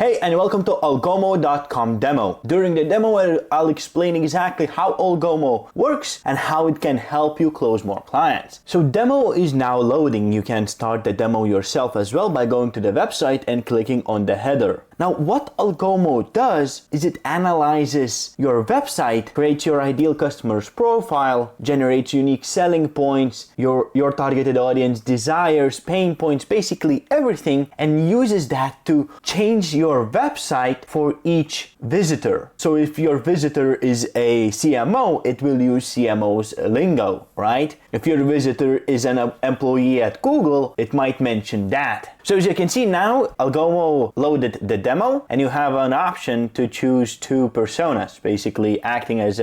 Hey, and welcome to Algomo.com demo. During the demo, I'll explain exactly how Algomo works and how it can help you close more clients. So demo is now loading. You can start the demo yourself as well by going to the website and clicking on the header. Now, what Algomo does is it analyzes your website, creates your ideal customer's profile, generates unique selling points, your targeted audience desires, pain points, basically everything, and uses that to change your website for each visitor. So if your visitor is a CMO, it will use CMO's lingo, right? If your visitor is an employee at Google, it might mention that. So as you can see now, Algomo loaded the demo, and you have an option to choose two personas, basically acting as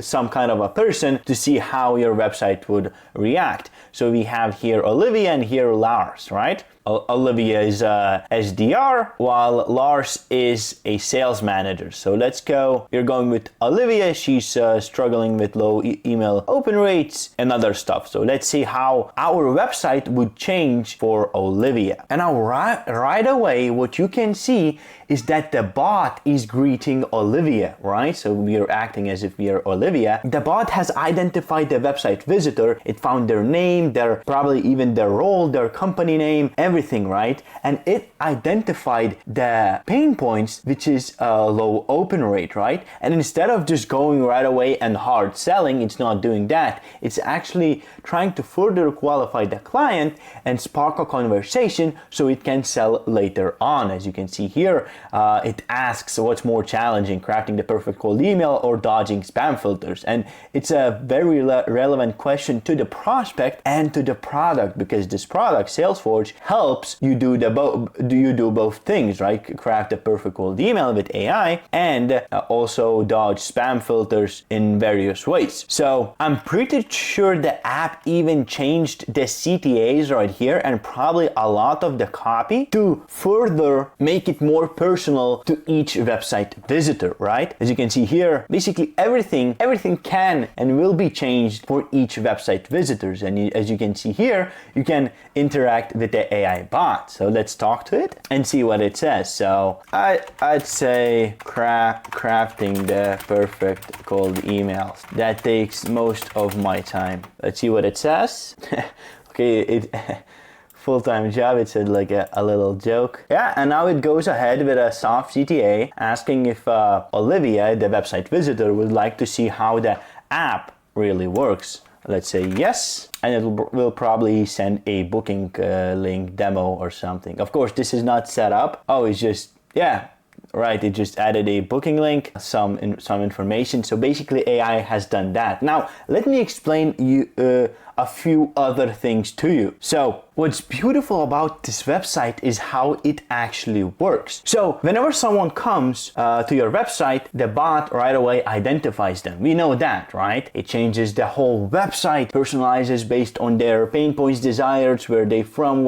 some kind of a person to see how your website would react. So we have here Olivia and here Lars, right? Olivia is SDR, while Lars is a sales manager. So let's go. You're going with Olivia. She's struggling with low email open rates and other stuff. So let's see how our website would change for Olivia. And now right away, what you can see is that the bot is greeting Olivia, right? So we are acting as if we are Olivia. The bot has identified the website visitor. It found their name, probably even their role, their company name, everything, right? And it identified the pain points, which is a low open rate, right? And instead of just going right away and hard selling, it's not doing that. It's actually trying to further qualify the client and spark a conversation so it can sell later on. As you can see here, it asks what's more challenging, crafting the perfect cold email or dodging spam filters. And it's a very relevant question to the prospect and to the product, because this product, Salesforce, helps you do both things, right? Craft the perfect cold email with AI and also dodge spam filters in various ways. So I'm pretty sure the app even changed the CTAs right here and probably a lot of the copy to further make it more personal to each website visitor, right? As you can see here, basically everything can and will be changed for each website visitors. And as you can see here, you can interact with the AI bot. So let's talk to it and see what it says. So I'd say crafting the perfect cold emails. That takes most of my time. Let's see what it says. Okay, full-time job, it said like a little joke. Yeah, and now it goes ahead with a soft CTA asking if Olivia, the website visitor, would like to see how the app really works. Let's say yes, and it will probably send a booking link demo or something. Of course, this is not set up. Oh, it's just, yeah, right, it just added a booking link, some information. So basically AI has done that. Now, let me explain a few other things to you. So what's beautiful about this website is how it actually works. So whenever someone comes to your website, the bot right away identifies them. We know that, right? It changes the whole website, personalizes based on their pain points, desires, where they from,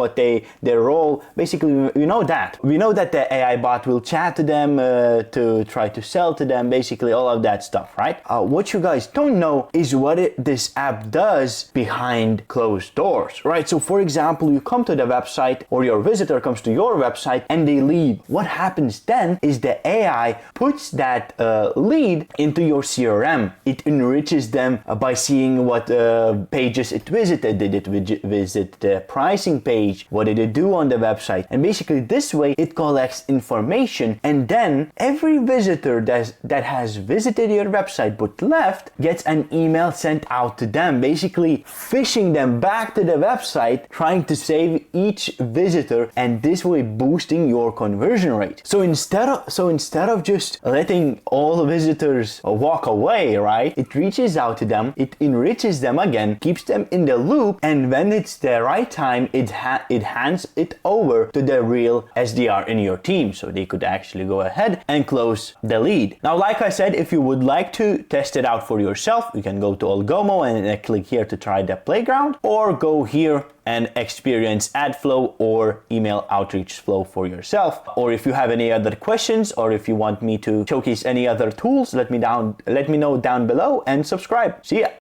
their role. Basically, we know that. We know that the AI bot will chat to them to try to sell to them, basically all of that stuff, right? What you guys don't know is what this app does behind closed doors, right? So for example, you come to the website or your visitor comes to your website and they leave. What happens then is the AI puts that lead into your CRM. It enriches them by seeing what pages it visited. Did it visit the pricing page? What did it do on the website? And basically this way it collects information, and then every visitor that has visited your website but left gets an email sent out to them, basically fishing them back to the website, trying to save each visitor, and this way boosting your conversion rate. So instead of just letting all visitors walk away, right? It reaches out to them, it enriches them again, keeps them in the loop, and when it's the right time, it hands it over to the real SDR in your team, so they could actually go ahead and close the lead. Now, like I said, if you would like to test it out for yourself, you can go to Algomo and click here to try the playground, or go here and experience ad flow or email outreach flow for yourself. Or if you have any other questions, or if you want me to showcase any other tools, let me know down below and subscribe. See ya.